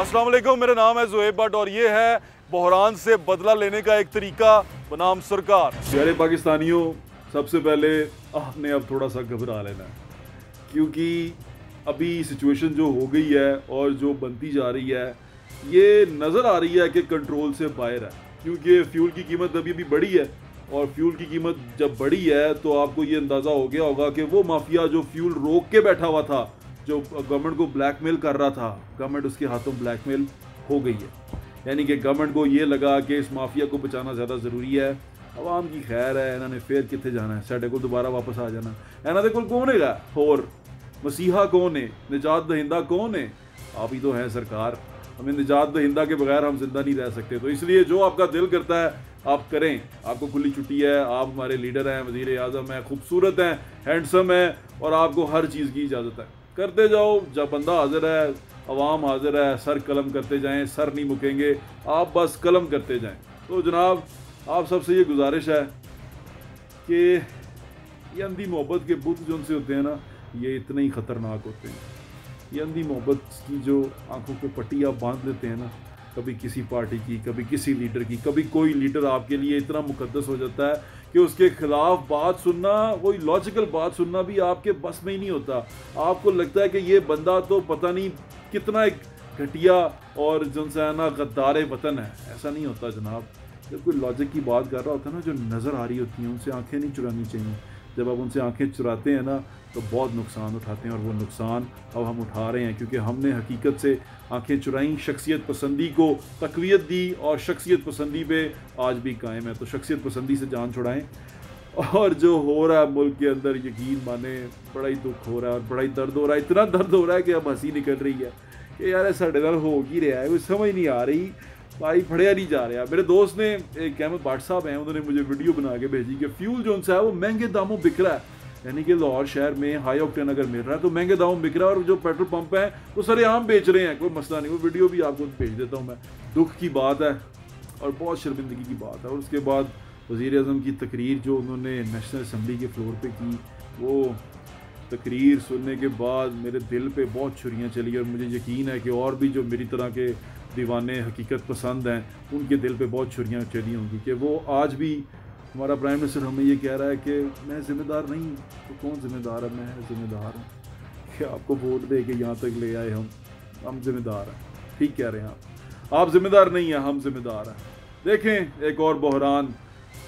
अस्सलाम वालेकुम, मेरा नाम है ज़ुहैब भट्ट और ये है बहरान से बदला लेने का एक तरीका बनाम सरकार। प्यारे पाकिस्तानियों, सबसे पहले आपने अब थोड़ा सा घबरा लेना है, क्योंकि अभी सिचुएशन जो हो गई है और जो बनती जा रही है ये नज़र आ रही है कि कंट्रोल से बाहर है, क्योंकि फ्यूल की कीमत अभी भी बढ़ी है और फ्यूल की कीमत जब बढ़ी है तो आपको ये अंदाज़ा हो गया होगा कि वो माफिया जो फ्यूल रोक के बैठा हुआ था, जो गवर्नमेंट को ब्लैकमेल कर रहा था, गवर्नमेंट उसके हाथों ब्लैकमेल हो गई है। यानी कि गवर्नमेंट को ये लगा कि इस माफिया को बचाना ज़्यादा ज़रूरी है, आवाम की खैर है, इन्होंने फिर कितने जाना है, साढ़े को दोबारा वापस आ जाना। इन्होंने को कौन है और मसीहा कौन है, निजात दहिंदा कौन है? आप ही तो हैं सरकार। हमें निजात दहिंदा के बगैर हम जिंदा नहीं रह सकते, तो इसलिए जो आपका दिल करता है आप करें। आपको खुली छुट्टी है, आप हमारे लीडर हैं, वज़ीर आज़म हैं, खूबसूरत हैं, हैंडसम हैं और आपको हर चीज़ की इजाज़त है। करते जाओ, जब बंदा हाजिर है, अवाम हाजिर है, सर कलम करते जाएं, सर नहीं मुकेंगे, आप बस कलम करते जाएं। तो जनाब, आप सबसे ये गुजारिश है कि ये अंधी मोहब्बत के बुत जो उनसे होते हैं ना, ये इतने ही ख़तरनाक होते हैं। ये अंधी मोहब्बत की जो आंखों पे पट्टी आप बांध लेते हैं ना, कभी किसी पार्टी की, कभी किसी लीडर की, कभी कोई लीडर आपके लिए इतना मुकद्दस हो जाता है कि उसके खिलाफ बात सुनना, कोई लॉजिकल बात सुनना भी आपके बस में ही नहीं होता। आपको लगता है कि ये बंदा तो पता नहीं कितना एक घटिया और जनसाना गद्दार वतन है। ऐसा नहीं होता जनाब। जब कोई लॉजिक की बात कर रहा होता है ना, जो नज़र आ रही होती हैं, उनसे आंखें नहीं चुरानी चाहिए। जब आप उनसे आंखें चुराते हैं ना तो बहुत नुकसान उठाते हैं, और वो नुकसान अब हम उठा रहे हैं, क्योंकि हमने हकीकत से आंखें चुराई, शख्सियत पसंदी को तकवीत दी और शख्सियत पसंदी पे आज भी कायम है। तो शख्सियत पसंदी से जान छुड़ाएं। और जो हो रहा है मुल्क के अंदर, यकीन माने बड़ा ही दुख हो रहा है और बड़ा ही दर्द हो रहा है। इतना दर्द हो रहा है कि अब हंसी निकल रही है कि यार साढ़े नाल हो ही रहा है, कोई समझ नहीं आ रही, भाई फड़िया नहीं जा रहा। मेरे दोस्त ने, एक अहमद भट्ट साहब हैं, उन्होंने मुझे वीडियो बना के भेजी कि फ्यूल जो है वो महंगे दामों बिक रहा है। यानी कि लाहौर शहर में हाई ऑक्टेन अगर मिल रहा है तो महंगे दामों में बिक रहा है, और जो पेट्रोल पंप हैं वो सरेआम बेच रहे हैं, कोई मसला नहीं। वो वीडियो भी आपको भेज देता हूँ मैं। दुख की बात है और बहुत शर्मिंदगी की बात है। और उसके बाद वज़ीर आज़म की तकरीर जो उन्होंने नेशनल असम्बली के फ्लोर पे की, वो तकरीर सुनने के बाद मेरे दिल पे बहुत छुरियाँ चली, और मुझे यकीन है कि और भी जो मेरी तरह के दीवाने हकीकत पसंद हैं उनके दिल पे बहुत छुरियाँ चली होंगी कि वो आज भी, हमारा प्राइम मिनिस्टर हमें ये कह रहा है कि मैं ज़िम्मेदार नहीं हूँ। तो कौन ज़िम्मेदार है? मैं ज़िम्मेदार हूँ कि आपको वोट दे के यहाँ तक ले आए हम ज़िम्मेदार हैं। ठीक कह रहे हैं आप ज़िम्मेदार नहीं हैं, हम ज़िम्मेदार हैं। देखें एक और बहरान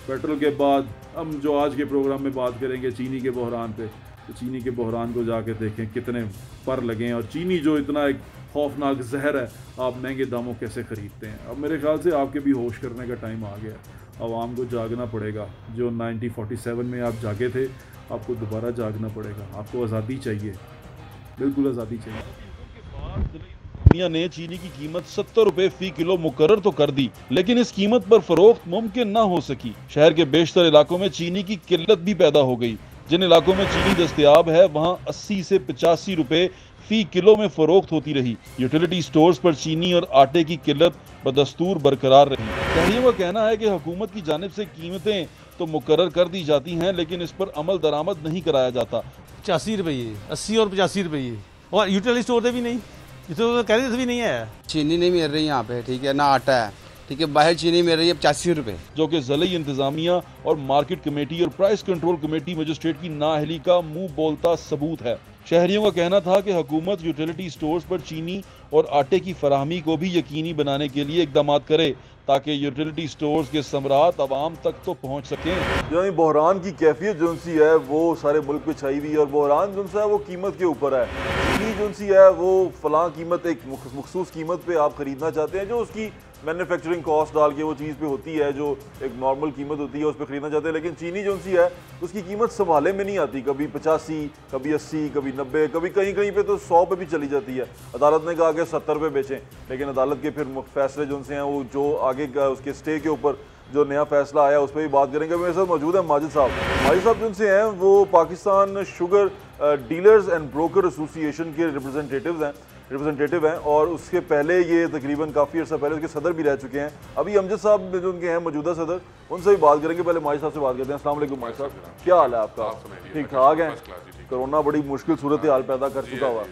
पेट्रोल के बाद, हम जो आज के प्रोग्राम में बात करेंगे चीनी के बहरान पे, तो चीनी के बहरान को जाके देखें कितने पर लगे हैं, और चीनी जो इतना एक खौफनाक जहर है, आप महंगे दामों कैसे ख़रीदते हैं। अब मेरे ख्याल से आपके भी होश करने का टाइम आ गया। आवाम को जागना पड़ेगा। जो 1947 में आप जागे थे, आपको दोबारा जागना पड़ेगा। आपको आज़ादी चाहिए, बिल्कुल आज़ादी चाहिए। दुनिया ने चीनी की कीमत 70 रुपए फी किलो मुकर्रर तो कर दी, लेकिन इस कीमत पर फरोख्त मुमकिन न हो सकी। शहर के बेशतर इलाकों में चीनी की किल्लत भी पैदा हो गई। जिन इलाकों में चीनी दस्तयाब है वहाँ 80 से 85 रुपए फी किलो में फरोख्त होती रही। यूटिलिटी स्टोर्स पर चीनी और आटे की किल्लत बदस्तूर बरकरार रही। शहरियों का कहना है कि हुकूमत की जानिब से कीमतें तो मुकर्रर कर दी जाती हैं, लेकिन इस पर अमल दरामद नहीं कराया जाता। 85 रुपये, 80 और 85 रुपये, और यूटिलिटी स्टोर भी नहीं, तो कह रहे भी नहीं है। चीनी नहीं मिल रही यहाँ पे, ठीक है, ना आटा है, ठीक है, बाहर चीनी मिल रही है 85 रुपये, जो कि ज़िली इंतजामिया और मार्केट कमेटी और प्राइस कंट्रोल कमेटी मजिस्ट्रेट की नाअहली का मुंह बोलता सबूत है। शहरियों का कहना था कि हुकूमत यूटिलिटी स्टोर्स पर चीनी और आटे की फराहमी को भी यकीनी बनाने के लिए इकदाम करे, ताकि यूटिलिटी स्टोर्स के समरात आवाम तक तो पहुँच सकें। जो बहरान की कैफियत जो सी है वो सारे मुल्क पे छाई हुई है, और बहरान जो है वो कीमत के ऊपर है। चीनी जो सी है वो फलां कीमत, एक मखसूस कीमत पे आप ख़रीदना चाहते हैं, जो उसकी मैन्युफैक्चरिंग कॉस्ट डाल के वो चीज़ पे होती है, जो एक नॉर्मल कीमत होती है, उस पर ख़रीदना चाहते हैं। लेकिन चीनी जो सी है उसकी कीमत संभाले में नहीं आती, कभी 85, कभी 80, कभी 90, कभी कहीं कहीं पे तो 100 पे भी चली जाती है। अदालत ने कहा कि 70 पे बेचें, लेकिन अदालत के फिर फैसले जो से हैं वो जो आगे उसके स्टे के ऊपर जो नया फैसला आया उस पर भी बात करेंगे। मेरे साथ मौजूद है माजिद साहब जिनसे हैं, वो Pakistan sugar dealers and broker association के रिप्रेजेंटेटिव हैं, और उसके पहले ये तकरीबन काफ़ी अर्सा पहले उसके सदर भी रह चुके हैं। अभी अमजद साहब जो उनके हैं मौजूदा सदर, उनसे भी बात करेंगे। पहले माजिद साहब से बात करते हैं। अस्सलाम वालेकुम माजिद साहब, क्या हाल है आपका? ठीक ठाक है? कोरोना बड़ी मुश्किल सूरत हाल पैदा कर चुका हुआ,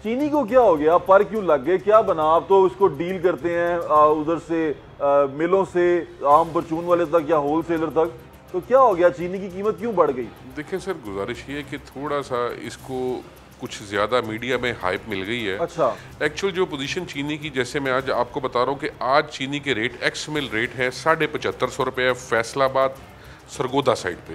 चीनी को क्या हो गया, पर क्यों लग गए, क्या बना? आप तो उसको डील करते हैं उधर से मिलों से आम परचून वाले तक या होलसेलर तक, तो क्या हो गया, चीनी की कीमत क्यों बढ़ गई? देखिए सर, गुजारिश ये है कि थोड़ा सा इसको कुछ ज़्यादा मीडिया में हाइप मिल गई है। अच्छा। एक्चुअल जो पोजीशन चीनी की, जैसे मैं आज आपको बता रहा हूँ कि आज चीनी के रेट एक्स मिल रेट है 7550 रुपये फैसलाबाद सरगोदा साइड पे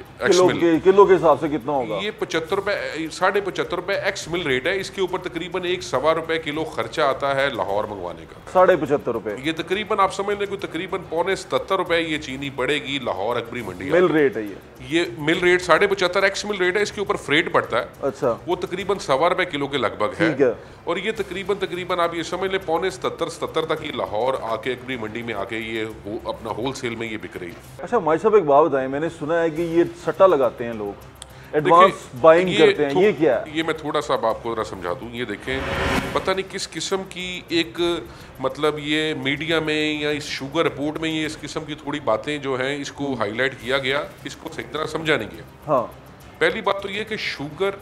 किलो के हिसाब से कितना होगा? ये 75 रुपये 75.5 रुपये एक्स मिल रेट है। इसके ऊपर तकरीबन 1.25 रुपये किलो खर्चा आता है लाहौर मंगवाने का। 75.5 रुपये ये तकरीबन आप समझ लें कोई तकरीबन 75 रुपये ये चीनी पड़ेगी लाहौर अकबरी मंडी। मिल रेट है ये मिल रेट 75.5 एक्स मिल रेट है। इसके ऊपर फ्रेट पड़ता है। अच्छा। वो तकरीबन 1.25 रुपये किलो के लगभग है। और ये तकरीबन आप ये समझ लें 75 तक ये लाहौर आके अकबरी मंडी में आके ये अपना होलसेल में ये बिक रही है। अच्छा माई साहब, एक बात बताएं, मैंने सुना है कि ये सट्टा लगाते हैं लोग, एडवांस बाइंग करते हैं, ये क्या है? ये मैं थोड़ा सा आपको जरा समझा दूं। ये देखें, पता नहीं किस किस्म की एक मतलब ये मीडिया में या इस शुगर रिपोर्ट में ये इस किस्म की थोड़ी बातें जो हैं इसको हाईलाइट किया गया, इसको सही तरह समझा नहीं गया। हाँ। पहली बात तो ये कि शुगर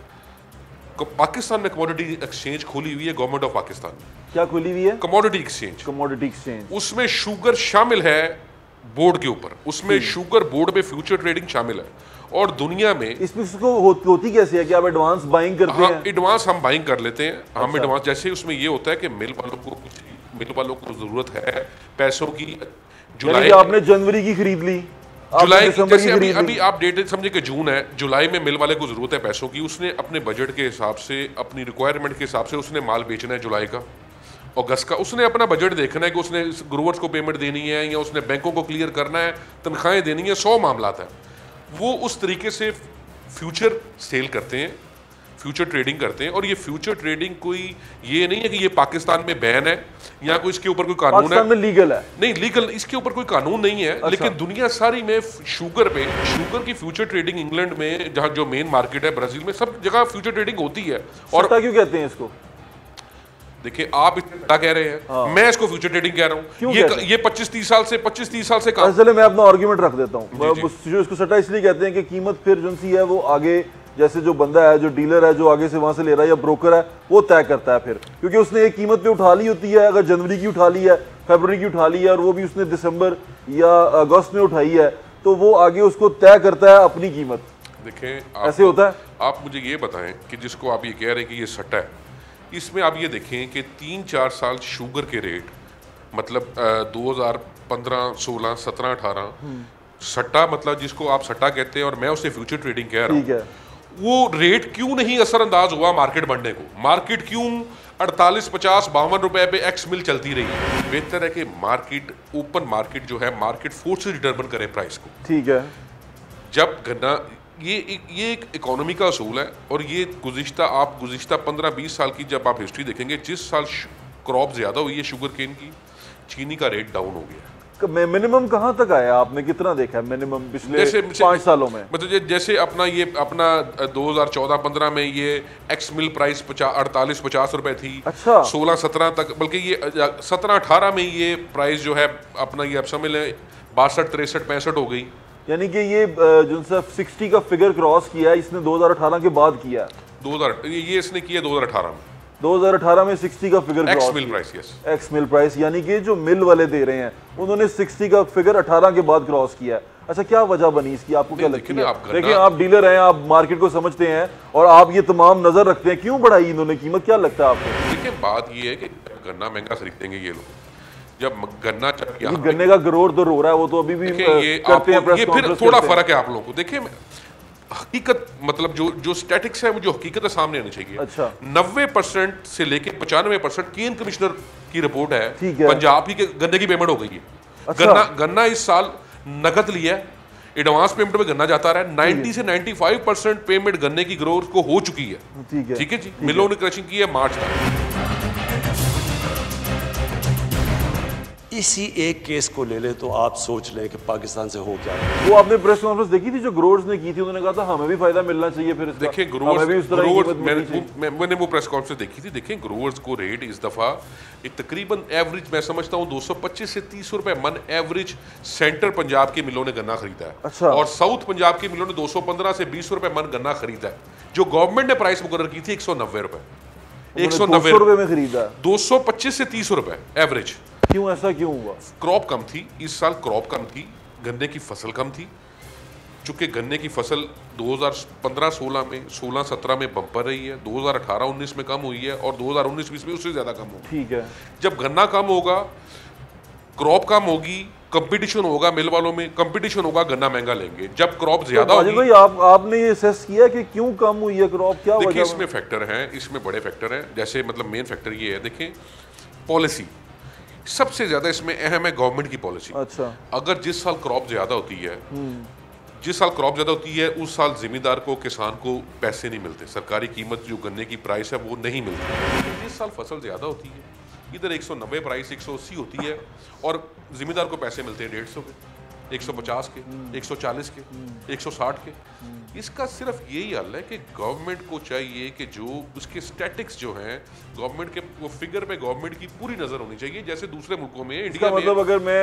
पाकिस्तान में कमोडिटी एक्सचेंज खोली हुई है गवर्नमेंट ऑफ पाकिस्तान में। क्या खोली हुई है? Commodity exchange. कमोडिटी एक्सचेंज, उसमें शुगर शामिल है बोर्ड के ऊपर, उसमें शुगर बोर्ड में फ्यूचर ट्रेडिंग शामिल है। और दुनिया में इसको होती कैसे है कि आप एडवांस बाइंग करते हैं? एडवांस हम बाइंग कर लेते हैं। हम एडवांस जैसे उसमें ये होता है कि मिल वालों को जरूरत है पैसों की। जुलाई आपने जनवरी की खरीद ली, जुलाई जैसे अभी आप डेट समझे कि जून है, जुलाई में मिल वाले को जरूरत है पैसों की। उसने अपने बजट के हिसाब से, अपनी रिक्वायरमेंट के हिसाब से उसने माल बेचना है जुलाई का, अगस्त का। उसने अपना बजट देखना है कि उसने ग्रोवर्स को पेमेंट देनी है या उसने बैंकों को क्लियर करना है, तनख्वाहें देनी है, 100 मामला है। वो उस तरीके से फ्यूचर सेल करते हैं, फ्यूचर ट्रेडिंग करते हैं। और ये फ्यूचर ट्रेडिंग कोई ये नहीं है कि ये पाकिस्तान में बैन है या कोई इसके ऊपर कोई कानून है। पाकिस्तान में लीगल है? नहीं, लीगल इसके ऊपर कोई कानून नहीं है। अच्छा। लेकिन दुनिया सारी में शुगर की फ्यूचर ट्रेडिंग, इंग्लैंड में जहाँ जो मेन मार्केट है, ब्राजील में, सब जगह फ्यूचर ट्रेडिंग होती है। और क्यों कहते हैं इसको? देखिए, आप क्या कह रहे हैं? हाँ। मैं इसको फ्यूचर ट्रेडिंग कह रहा हूँ। ये 25-30 साल से काम। चले मैं अपना आर्गुमेंट रख देता हूँ। जो इसको सट्टा इसलिए कहते हैं कि कीमत फिर जो सी है वो आगे, जैसे जो बंदा है, जो डीलर है, जो आगे से वहां से ले रहा है या ब्रोकर है, वो तय करता है फिर, क्योंकि उसने एक कीमत पे उठा ली होती है। अगर जनवरी की उठा ली है, फरवरी की उठा ली है, और वो भी उसने दिसंबर या अगस्त में उठाई है, तो वो आगे उसको तय करता है अपनी कीमत। देखें, ऐसे होता है। आप मुझे ये बताएं कि जिसको आप ये कह रहे हैं कि ये सट्टा है, इसमें आप ये देखें कि 3-4 साल शुगर के रेट, मतलब 2015, 16, 17, 18 सट्टा, मतलब जिसको आप सट्टा कहते हैं और मैं उसे फ्यूचर ट्रेडिंग कह रहा हूँ, वो रेट क्यों नहीं असरअंदाज हुआ मार्केट बढ़ने को? मार्केट क्यों 48, 50, 52 रुपए पे एक्स मिल चलती रही है? बेहतर है कि मार्केट, ओपन मार्केट जो है, मार्केट फोर्स से डिटरमिन करे प्राइस को। ठीक है। जब गन्ना, ये एक इकोनॉमी का असूल है। और ये गुज़िश्ता 15-20 साल की जब आप हिस्ट्री देखेंगे, जिस साल क्रॉप ज़्यादा हुई है शुगर केन की, चीनी का रेट डाउन हो गया। मिनिमम कहाँ तक आया? आपने कितना देखा है मिनिमम पिछले 5 सालों में? मतलब जैसे अपना 2014-15 में ये एक्स मिल प्राइस 48-50 रुपए थी। अच्छा। 16-17 तक, बल्कि ये 17-18 में ये प्राइस जो है अपना, ये आप समझ लें 62-63-65 हो गई। यानी कि ये जो 60 का फिगर क्रॉस किया है इसने 2018 के बाद किया है। ये इसने किया 2018 में। 2018 में 60 का फिगर एक्स मिल प्राइस, यस, एक्स मिल प्राइस, यानी कि जो मिल वाले दे रहे हैं उन्होंने 60 का फिगर 18 के बाद क्रॉस किया है। अच्छा, क्या वजह बनी इसकी? आपको क्या लगती है? देखिए, आप डीलर हैं, आप मार्केट को समझते हैं और आप ये तमाम नजर रखते हैं, क्यों बढ़ाई इन्होंने कीमत? क्या लगता है आपको? देखिए, बात ये है कि गन्ना महंगा खरीदेंगे ये लोग। जब गन्ना गन्ने का ग्रोथ तो रो रहा है, वो तो अभी भी करते हैं। ये फिर थोड़ा फर्क है आप लोगों को। देखिए, हकीकत, मतलब जो स्टैटिक्स है, वो जो हकीकत है सामने आनी चाहिए। अच्छा। 90% से लेके 95% केन कमिश्नर की रिपोर्ट है, है। पंजाब की गन्ने की पेमेंट हो गई है। अच्छा। गन्ना इस साल नकद लिया है, एडवांस पेमेंट में गन्ना जाता रहा है। 90 से 95% पेमेंट गन्ने की ग्रोथ को हो चुकी है। ठीक है जी। मिलों ने क्रशिंग की है मार्च तक। इसी एक केस को ले ले तो आप सोच लें कि पाकिस्तान से हो क्या है। वो आपने प्रेस कॉन्फ्रेंस देखी थी जो ग्रोवर्स ने की थी? उन्होंने कहा था हमें भी फायदा मिलना चाहिए। फिर देखिए, मैंने वो प्रेस कॉन्फ्रेंस देखी थी। देखिए, ग्रोवर्स को रेट इस दफा तकरीबन एवरेज, मैं समझता हूँ 225 से 30 रुपए मन एवरेज सेंटर पंजाब की मिलों ने गन्ना खरीदा है। अच्छा। और साउथ पंजाब की मिलों ने 215 से 20 रुपए मन गन्ना खरीदा है। जो गवर्नमेंट ने प्राइस मुकर्रर की थी 190 रुपए। 190 रुपए में खरीदा, 225 से 30 रुपए एवरेज। क्यों, ऐसा क्यों हुआ? क्रॉप कम थी इस साल, क्रॉप कम थी, गन्ने की फसल कम थी। चूंकि गन्ने की फसल 2015-16 में, 16-17 में बम्पर रही है, 2018-19 में कम हुई है और 2019-20 में उससे ज्यादा कम होगी। ठीक है, जब गन्ना कम होगा, क्रॉप कम होगी, कंपटीशन होगा, मिल वालों में कंपटीशन होगा, गन्ना महंगा लेंगे। जब क्रॉप ज्यादा होगी, आपने ये असेस किया कि क्यों कम हुई है क्रॉप, क्या वजह? देखिए इसमें फैक्टर हैं, इसमें बड़े फैक्टर हैं। जैसे मतलब मेन फैक्टर ये है, देखें पॉलिसी सबसे ज्यादा इसमें अहम है, गवर्नमेंट की पॉलिसी। अच्छा, अगर जिस साल क्रॉप ज्यादा होती है, जिस साल क्रॉप ज्यादा होती है उस साल जिमीदार को, किसान को पैसे नहीं मिलते, सरकारी कीमत जो गन्ने की प्राइस है वो नहीं मिलती। जिस साल फसल ज्यादा होती है, इधर 190 प्राइस 180 होती है और जिमीदार को पैसे मिलते हैं 150 के, 150 के, 140 के, 160 के। इसका सिर्फ यही हल है कि गवर्नमेंट को चाहिए कि जो उसके स्टैटिक्स जो हैं, गवर्नमेंट के वो फिगर पे गवर्नमेंट की पूरी नजर होनी चाहिए, जैसे दूसरे मुल्कों में, इंडिया में। मतलब अगर मैं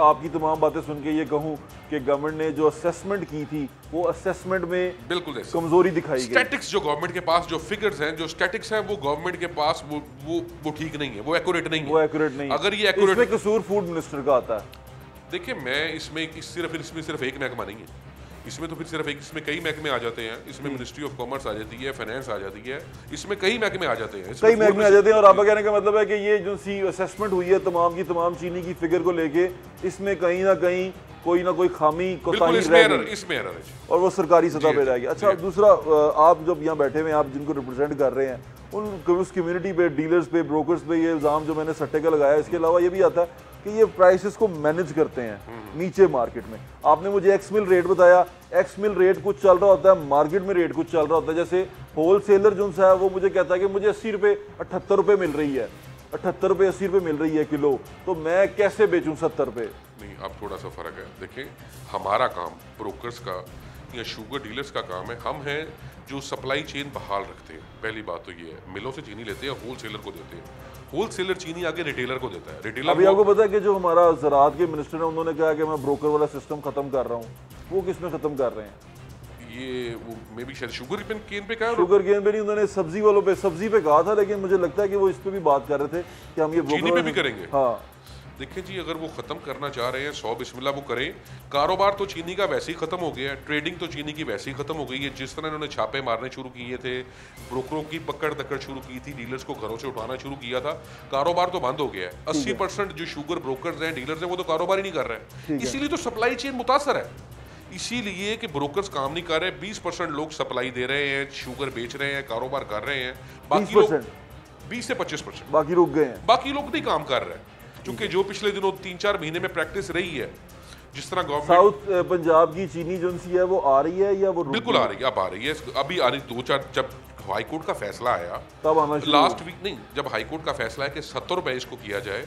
आपकी तमाम बातें सुन के ये कहूँ कि गवर्नमेंट ने जो असेसमेंट की थी वो असेसमेंट में बिल्कुल कमजोरी दिखाई गई। स्टैटिक्स जो गवर्नमेंट के पास जो फिगर्स हैं, जो स्टैटिक्स हैं, वो गवर्नमेंट के पास वो ठीक नहीं है, वो एक्यूरेट नहीं है, वो एक्यूरेट नहीं है। अगर ये एक्यूरेट, इसमें कसूर फूड मिनिस्टर का आता है। देखिए मैं इसमें सिर्फ एक महकमा नहीं है, इसमें तो फिर सिर्फ एक, इसमें कई महकमे आ जाते हैं। इसमें मिनिस्ट्री ऑफ कॉमर्स आ जाती है, फाइनेंस आ जाती है, इसमें कई महकमे आ जाते हैं, कई महकमे आ जाते हैं। और आपका कहने का मतलब है कि ये जो सी असेसमेंट हुई है तमाम की तमाम चीनी की फिगर को लेके, इसमें कहीं ना कहीं कोई ना कोई खामी कोताही रह गई, इसमें एरर है और वो सरकारी सतह पे रह गया। अच्छा, दूसरा आप जब यहाँ बैठे हुए हैं, आप जिनको रिप्रेजेंट कर रहे हैं, उस कम्युनिटी पे, डीलर्स पे, ब्रोकर्स पे ये इल्ज़ाम जो मैंने सट्टे का लगाया, इसके अलावा ये भी आता है कि ये प्राइसेस को मैनेज करते हैं नीचे मार्केट में। आपने मुझे एक्स मिल रेट बताया, एक्स मिल रेट कुछ चल रहा होता है, मार्केट में रेट कुछ चल रहा होता है। जैसे होलसेलर जो है वो मुझे कहता है कि मुझे 80 रुपये 78 रुपये मिल रही है, 78 रुपये 80 रुपये मिल रही है किलो, तो मैं कैसे बेचूं 70 रुपये? नहीं, अब थोड़ा सा फर्क है। देखिए हमारा काम ब्रोकर्स का या शुगर डीलर्स का काम है, हम हैं जो सप्लाई चेन बहाल रखते हैं। पहली बात तो ये है, मिलों से चीनी लेते हैं, होलसेलर को देते हैं, होलसेलर चीनी आगे रिटेलर को देता है। रिटेलर अभी आपको पता है कि जो हमारा ज़राअत के मिनिस्टर है, उन्होंने कहा कि मैं ब्रोकर वाला सिस्टम खत्म कर रहा हूँ। वो किसमें खत्म कर रहे हैं? ये वो मे बी शायद शुगर केन पे कहा, शुगर केन पे नहीं, उन्होंने सब्जी वालों पे, सब्जी पे कहा था, लेकिन मुझे लगता है कि वो इस पे भी बात कर रहे थे कि हम ये चीनी पे भी करेंगे। हाँ, देखिए जी, अगर वो खत्म करना चाह रहे हैं, 100 बिस्मिल्लाह वो करें। कारोबार तो चीनी का वैसे ही खत्म हो गया है, ट्रेडिंग तो चीनी की वैसे ही खत्म हो गई है। जिस तरह इन्होंने छापे मारने शुरू किए थे, ब्रोकरों की पकड़ दकड़ शुरू की थी, डीलर्स को घरों से उठाना शुरू किया था, कारोबार तो बंद हो गया है। 80% जो शुगर ब्रोकर्स हैं, डीलर्स हैं, वो तो कारोबार ही नहीं कर रहे हैं। इसीलिए तो सप्लाई चेन मुतासर है, इसीलिए कि ब्रोकर्स काम नहीं कर रहे। 20% लोग सप्लाई दे रहे हैं, शुगर बेच रहे हैं, कारोबार कर रहे हैं, बाकी लोग 20 से 25% बाकी रुक गए हैं, बाकी लोग नहीं काम कर रहे हैं। क्योंकि जो पिछले दिनों 3-4 महीने में प्रैक्टिस रही है, जिस तरह गवर्नमेंट साउथ पंजाब की चीनी जो है वो आ रही है या वो बिल्कुल आ रही है, अब आ रही है, अभी आ रही 2-4, जब हाईकोर्ट का फैसला आया तब आना शुरू, लास्ट वीक नहीं, जब हाईकोर्ट का फैसला है कि 70 रुपए इसको किया जाए,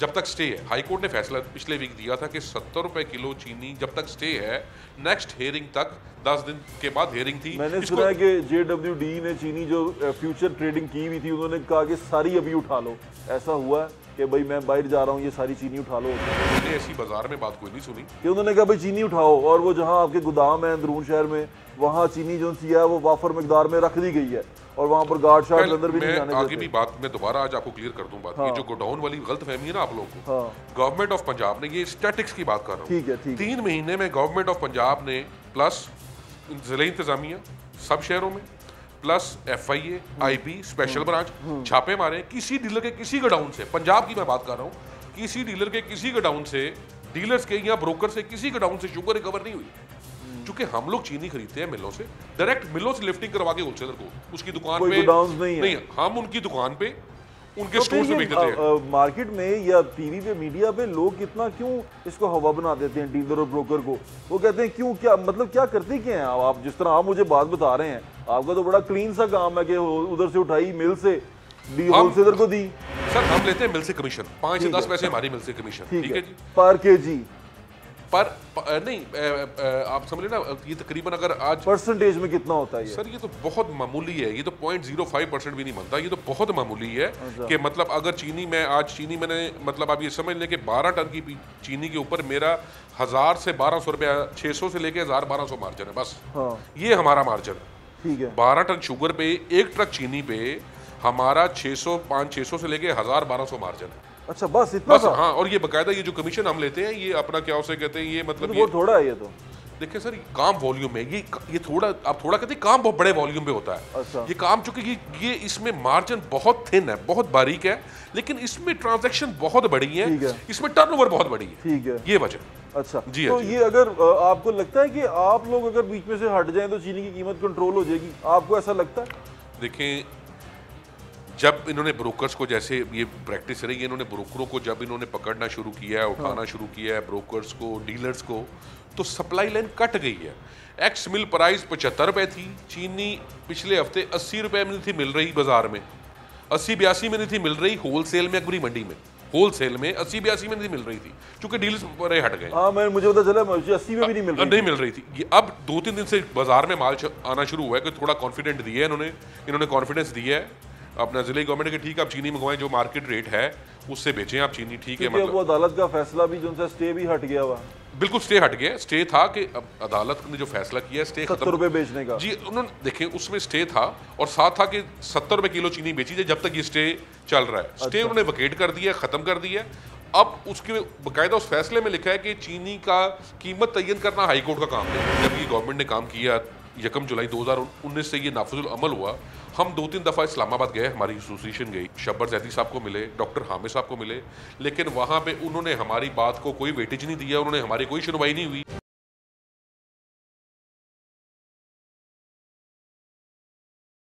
जब तक स्टे है। हाईकोर्ट ने फैसला पिछले वीक दिया था कि 70 रुपए किलो चीनी जब तक स्टे है, नेक्स्ट हेयरिंग तक, 10 दिन के बाद हेयरिंग थी। मैंने सुना है कि JWD ने चीनी जो फ्यूचर ट्रेडिंग की हुई थी, उन्होंने कहा कि सारी अभी उठा लो। ऐसा हुआ है कि भाई मैं बाहर जा रहा हूँ, ये सारी चीनी उठा लो? मैंने ऐसी बाजार में बात कोई नहीं सुनी कि उन्होंने कहा भाई चीनी उठाओ, और वो जहाँ आपके गोदाम है अंदरून शहर में, वहाँ चीनी जो है वो वाफर मिकदार में रख दी गई है, और वहाँ पर गार्ड शार्ड अंदर भी नहीं जाने देते। आगे भी बात मैं दोबारा आज आपको क्लियर कर दूं बात। ये जो गोडाउन वाली गलत फहमी है ना आप लोगों को, गवर्नमेंट ऑफ पंजाब ने, ये स्टैटिक्स की बात कर रहा हूँ, ठीक है, 3 महीने में गवर्नमेंट ऑफ पंजाब ने प्लस जिले इंतजामिया सब शहरों में, plus FIA, IB special branch छापे मारे। किसी डीलर के किसी गोडाउन से, पंजाब की मैं बात कर रहा हूँ, किसी डीलर के किसी गोडाउन से, डीलर्स के या ब्रोकर से किसी गोडाउन से शुगर रिकवर नहीं हुई। क्योंकि हम लोग चीनी खरीदते हैं मिलों से, डायरेक्ट मिलों से लिफ्टिंग करवा के होलसेलर को उसकी दुकान पे नहीं, हम उनकी दुकान पे, उनके स्टोर से बेच देते हैं। मार्केट में या टीवी पे, मीडिया पे लोग कितना क्यों इसको हवा बना देते हैं डीलर और ब्रोकर को? वो कहते हैं क्यों, क्या मतलब, क्या करते क्या हैं आप? जिस तरह आप मुझे बात बता रहे हैं, आपका तो बड़ा क्लीन सा काम है कि उधर से उठाई मिल से होलसेलर को दी। सर हम लेते हैं मिल से कमीशन, 5 से 10 पैसे हमारी मिल से कमीशन, ठीक है जी, पर केजी पर नहीं, आप समझ लेना, ये तकरीबन अगर आज परसेंटेज में कितना होता है? सर ये तो बहुत मामूली है, ये तो 0.05% भी नहीं बनता, ये तो बहुत मामूली है। कि मतलब अगर चीनी में आज चीनी मैंने, मतलब आप ये समझ लें कि 12 टन की चीनी के ऊपर मेरा 1000 से 1200 रुपया, 600 से लेके 1000-1200 मार्जिन है बस। ये हमारा मार्जिन है, ठीक है। 12 टन शुगर पे, 1 ट्रक चीनी पे हमारा 600 500-600 से लेके 1000-1200 मार्जिन है। अच्छा बस इतना बस सा? हाँ, और ये बकायदा ये जो कमीशन हम लेते हैं ये अपना क्या उसे कहते हैं, ये मतलब बहुत थोड़ा है ये तो। देखिए सर, काम वॉल्यूम है, ये थोड़ा आप थोड़ा कहते हैं काम बहुत बड़े वॉल्यूम पे होता है। अच्छा। ये काम चूंकि ये इसमें मार्जिन बहुत थिन है, बहुत बारीक है, लेकिन इसमें ट्रांजैक्शन बहुत बड़ी है, इसमें टर्नओवर बहुत बड़ी है। ठीक है, ये वजह। अच्छा जी तो जी। ये अगर आपको लगता है कि आप लोग अगर बीच में से हट जाएं तो चीनी की कीमत कंट्रोल हो जाएगी, आपको ऐसा लगता है? देखें, जब इन्होंने ब्रोकर्स को, जैसे ये प्रैक्टिस रही है, इन्होंने ब्रोकरों को जब इन्होंने पकड़ना शुरू किया है, उठाना शुरू किया है, ब्रोकर्स को, डीलर्स को, तो सप्लाई लाइन कट गई है। एक्स मिल प्राइस 75 रुपए थी, चीनी पिछले हफ्ते 80 रुपए में थी मिल रही बाजार में, 80-82 में नहीं थी मिल रही होलसेल में, अकबरी मंडी में होलसेल में 80-82 में नहीं मिल रही थी, क्योंकि डीलर्स बड़े हट गए। हाँ, मुझे पता चला 80 में भी नहीं मिल रही थी। ये अब 2-3 दिन से बाजार में माल आना शुरू हुआ है, कि थोड़ा कॉन्फिडेंट दिया है इन्होंने कॉन्फिडेंस दिया है अपना जिले गवर्नमेंट के, ठीक है आप चीनी मंगवाएं, जो मार्केट रेट है उससे बेचें आप चीनी, ठीक है। मतलब वो अदालत का फैसला भी जो उनसे स्टे भी हट गया हुआ, बिल्कुल स्टे हट गया। स्टे था कि अब अदालत ने जो फैसला किया स्टे 70 रुपए बेचने का, जी उन्होंने देखें उसमें स्टे था, और साथ था कि 70 रुपए किलो चीनी बेची जाए जब तक ये स्टे चल रहा है। स्टे उन्होंने वकेट कर दिया, खत्म कर दिया। अब उसके बाकायदा उस फैसले में लिखा है कि चीनी का कीमत तयन करना हाई कोर्ट का काम है। जब ये गवर्नमेंट ने काम किया 1 जुलाई 2019 से ये नाफिजुल अमल हुआ, हम 2-3 दफ़ा इस्लामाबाद गए, हमारी एसोसिएशन गई, शब्बर जैदी साहब को मिले, डॉक्टर हामिद साहब को मिले, लेकिन वहाँ पे उन्होंने हमारी बात को कोई वेटेज नहीं दिया, उन्होंने हमारी कोई सुनवाई नहीं हुई।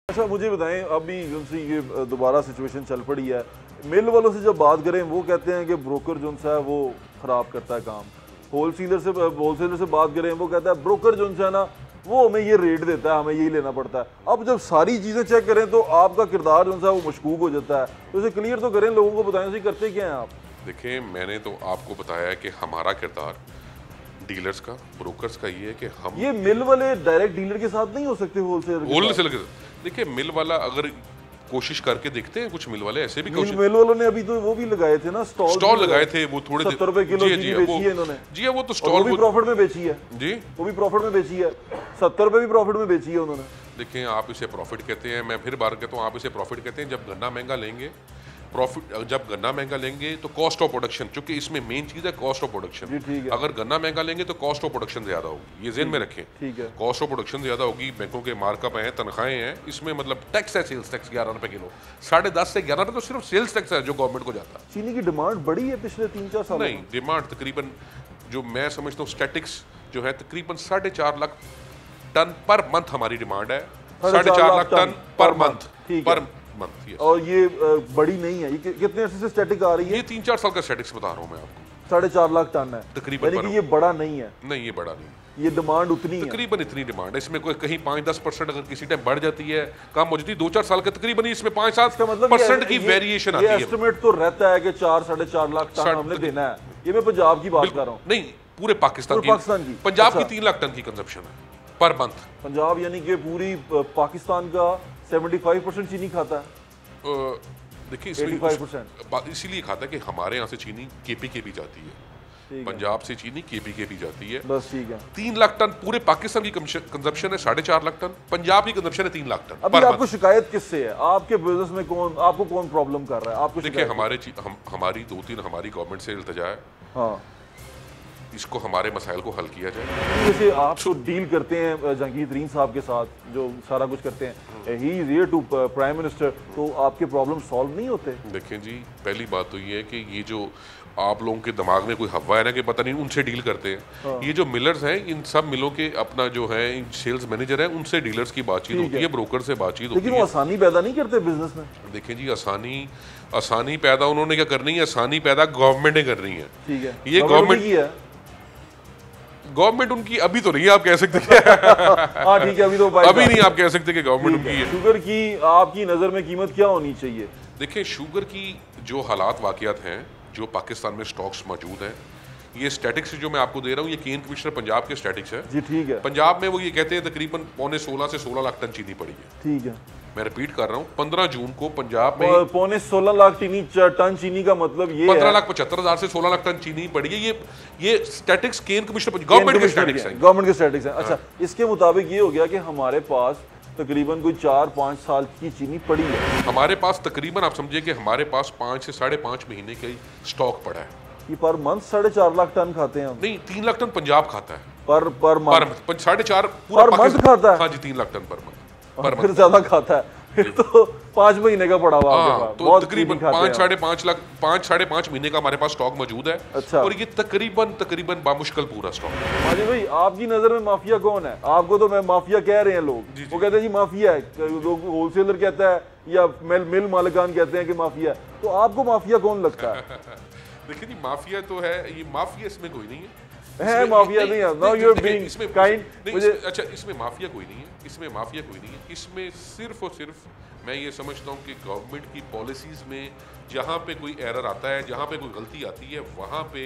अच्छा मुझे बताएं, अभी जिनसे ये दोबारा सिचुएशन चल पड़ी है, मिल वालों से जब बात करें वो कहते हैं कि ब्रोकर जो है वो ख़राब करता है काम, होलसेलर से बात करें वो कहता है ब्रोकर जो है ना वो हमें ये रेट देता है, हमें यही लेना पड़ता है। अब जब सारी चीज़ें चेक करें तो आपका किरदार जो है वो मशकूक हो जाता है, तो इसे क्लियर तो करें, लोगों को बताएं करते क्या हैं आप? देखिए, मैंने तो आपको बताया है कि हमारा किरदार डीलर्स का, ब्रोकर्स का ये है कि हम, ये मिल वाले डायरेक्ट डीलर के साथ नहीं हो सकते, होलसेलर के साथ। देखिए मिल वाला अगर कोशिश करके देखते हैं, कुछ मिल वाले ऐसे भी मिल वालों ने अभी तो वो भी लगाए थे ना, स्टॉल लगाए थे, वो थोड़े 70 रुपए किलो चीनी बेची है इन्होंने। जी वो तो स्टॉल भी प्रॉफिट में बेची है जी, वो भी प्रॉफिट में बेची है, 70 रुपए भी प्रॉफिट में बेची है उन्होंने। देखिए आप इसे प्रॉफिट कहते हैं, मैं फिर बार कहता हूँ आप इसे प्रॉफिट कहते हैं। जब गन्ना महंगा लेंगे प्रॉफिट, जब गन्ना महंगा लेंगे तो कॉस्ट ऑफ प्रोडक्शन, क्योंकि इसमें मेन चीज है कॉस्ट ऑफ प्रोडक्शन। अगर गन्ना महंगा लेंगे तो कॉस्ट ऑफ प्रोडक्शन ज्यादा होगी, ये ज़हन में रखें। ठीक है, कॉस्ट ऑफ प्रोडक्शन ज्यादा होगी, बैंकों के मार्कअप हैं, तनख्वाहें हैं, इसमें मतलब टैक्स है, सेल्स टैक्स 11 रुपए किलो, 10.5 से 11 रुपए तो सिर्फ सेल्स टैक्स है जो गवर्नमेंट को जाता है। चीनी की डिमांड बढ़ी है पिछले 3-4 साल? नहीं, डिमांड तकरीबन जो मैं समझता हूँ स्टैटिक्स जो है तकरीबन 4.5 लाख टन पर मंथ हमारी डिमांड है, 4.5 लाख टन पर मंथ और ये बड़ी नहीं है। ये कितने अर्से से स्टैटिक आ रही है? ये 3-4 साल का स्टैटिक्स बता रहा हूँ मैं आपको। 4.5 लाख टन है तकरीबन, यानी कि ये बड़ा नहीं है। नहीं, ये बड़ा नहीं, ये डिमांड उतनी है, तकरीबन इतनी डिमांड है। इसमें कोई कहीं 5-10% अगर किसी टाइम बढ़ जाती है, कम हो जाती है, 2-4 साल के तकरीबन इसमें 5-7% की वेरिएशन आती है। एस्टिमेट तो रहता है कि 4-4.5 लाख टन हमने देना है। ये मैं पंजाब की बात कर रहा हूँ। नहीं, पूरे पाकिस्तान की। पंजाब की 3 लाख टन की कंजप्शन है पर मंथ। पंजाब यानी कि पूरी पाकिस्तान का 75% चीनी खाता है। देखिए इसमें इसीलिए खाता है कि हमारे यहाँ से चीनी केपीके भी जाती है, पंजाब से चीनी केपीके भी जाती है। बस ठीक है। 3 लाख टन पूरे पाकिस्तान की कंजप्शन है, 4.5 लाख टन। पंजाब की कंजप्शन है 3 लाख टन। अभी आपको शिकायत किससे है? आपके बिजनेस में आपको कौन प्रॉब्लम कर रहा है? आपको देखिए हमारी 2-3 हमारी गवर्नमेंट से इल्तिजा है, हाँ, इसको हमारे मसाइल को हल किया जाए। जैसे आप तो डील करते हैं जहांगीर तरीन साहब के साथ, जो सारा कुछ करते हैं, he is here to prime minister, तो आपके प्रॉब्लम सॉल्व नहीं होते? देखें जी, पहली बात तो ये है कि ये जो आप लोगों के दिमाग में कोई हवा है ना कि पता नहीं उनसे डील करते हैं, हाँ। ये जो मिलर्स हैं, इन सब मिलों के अपना जो है सेल्स मैनेजर है, उनसे डीलर्स की बातचीत होती है, ब्रोकर से बातचीत होती है। लेकिन वो आसानी पैदा नहीं करते बिजनेस में। देखें जी, आसानी पैदा उन्होंने क्या करनी है? आसानी पैदा गवर्नमेंट ने करनी है। ठीक है, ये गवर्नमेंट उनकी अभी तो नहीं, आप कह सकते हाँ ठीक है, अभी नहीं आप कह सकते कि गवर्नमेंट उनकी है। शुगर की आपकी नज़र में कीमत क्या होनी चाहिए? देखिए, शुगर की जो हालात वाक़ियात हैं, जो पाकिस्तान में स्टॉक्स मौजूद हैं, ये स्टैटिक्स जो मैं आपको दे रहा हूँ, ये केंद्र कमिश्नर पंजाब के स्टैटिक्स है जी। ठीक है, पंजाब में वो ये कहते हैं तकरीबन 16.25 से 16 लाख टन चीनी पड़ी है। ठीक है, मैं रिपीट कर रहा हूँ, 15 जून को पंजाब में 16.25 लाख टन चीनी का मतलब ये 15,75,000 से 16 लाख टन चीनी पड़ी है। ये स्टैटिक्स केंद्र कमिश्नर गवर्नमेंट के स्टैटिक्स हैं। गवर्नमेंट के स्टैटिक्स हैं। अच्छा, इसके मुताबिक ये हो गया कि हमारे पास तकरीबन कोई 4-5 साल की चीनी पड़ी है। हमारे पास तकरीबन आप समझिए कि हमारे पास 5 से 5.5 महीने का स्टॉक पड़ा है। कि पर मंथ 4.5 लाख टन खाते हैं हम? नहीं, 3 लाख टन पंजाब खाता है पर मंथ 4.5 पर मंथ खाता है। हाँ जी, 3 लाख टन पर मंथ। फिर ज्यादा खाता है, फिर तो 5 महीने का पड़ा हुआ आपके पास। तो तकरीबन 5-5.5 महीने का हमारे पास स्टॉक मौजूद है। अच्छा। और ये तकरीबन बामुश्किल पूरा स्टॉक है। माजिद भाई, आपकी नजर में माफिया कौन है? आपको तो मैं माफिया कह रहे हैं लोग, वो कहते हैं जी माफिया है, लोग होलसेलर कहता है या मिल मालिकान कहते हैं कि माफिया है। तो आपको माफिया कौन लगता है? देखिए जी, माफिया तो है, ये माफिया इसमें कोई नहीं है। माफिया नहीं है, now you are being kind. मुझे अच्छा, इसमें माफिया कोई नहीं है, इसमें माफिया कोई नहीं है। इसमें सिर्फ और सिर्फ मैं ये समझता हूँ कि गवर्नमेंट की पॉलिसीज में जहाँ पे कोई एरर आता है, जहाँ पे कोई गलती आती है, वहाँ पे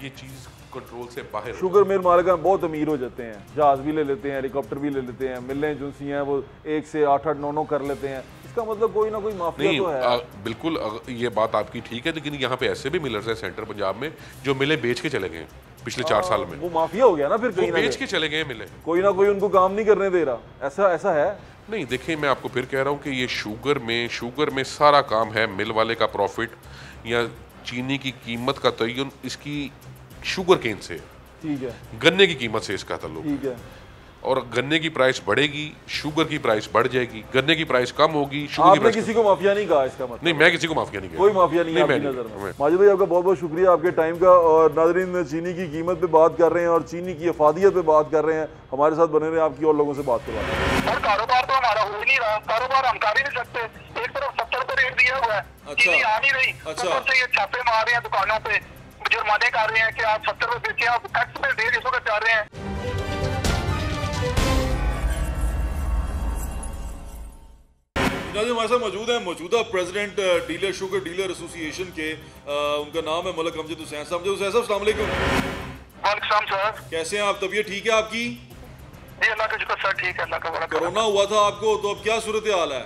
ये चीज़ कंट्रोल से बाहर। शुगर मिल मालिकान बहुत अमीर हो जाते हैं, जहाज भी ले लेते हैं, हेलीकॉप्टर भी ले लेते हैं, मिलें जो सी हैं वो 1 से 8-8, 9-9 कर लेते हैं। इसका मतलब कोई ना कोई माफिया तो है। बिल्कुल, ये बात आपकी ठीक है, लेकिन यहाँ पे ऐसे भी मिलर्स हैं सेंटर पंजाब में जो मिले बेच के चले गए पिछले 4 साल में। वो माफिया हो गया ना, फिर कहीं बेच के चले गए मिले। कोई ना कोई उनको काम नहीं करने दे रहा, ऐसा है। नहीं, देखिए मैं आपको फिर कह रहा हूँ कि ये शुगर में सारा काम है मिल वाले का प्रॉफिट या चीनी की कीमत का तयन इसकी शुगर केन से, ठीक है, गन्ने की कीमत से इसका ताल्लुक, ठीक है। और गन्ने की प्राइस बढ़ेगी, शुगर की प्राइस बढ़ जाएगी, गन्ने की प्राइस कम होगी, शुगर की आपने प्राइस किसी को माफिया नहीं कहा इसका मतलब? नहीं, मैं किसी को माफिया नहीं कहा। कोई माफिया नहीं है आपकी नजर में। माजिद भाई, आपका बहुत बहुत शुक्रिया आपके टाइम का। और नाज़रीन, चीनी की कीमत पे बात कर रहे हैं और चीनी की अफादियत पे बात कर रहे हैं। हमारे साथ बने रहे, आपकी और लोगों से बात करवाते हैं। और कारोबार तो हमारा हो ही नहीं रहा, कारोबार हम कर ही नहीं सकते। एक तरफ 70 पे रेट दिया हुआ है, चीनी आ नहीं रही, ऊपर से ये छापे मार रहे हैं दुकानों पे, जुर्माने कर रहे हैं कि आप 70 पे बेचे, आप टैक्स में 150 का चाह रहे हैं। हमारे साथ मौजूद है मौजूदा president dealer sugar dealer association के, उनका नाम है मलिक अमजद हुसैन साहब। हुसैन साहब, अस्सलाम वालेकुम। वालेकुम सलाम सर। कैसे हैं आप? तबीयत ठीक है आपकी? जी अल्लाह का शुक्र सर, ठीक है, अल्लाह का बड़ा करम। कोरोना हुआ था आपको, तो अब क्या सूरत हाल है?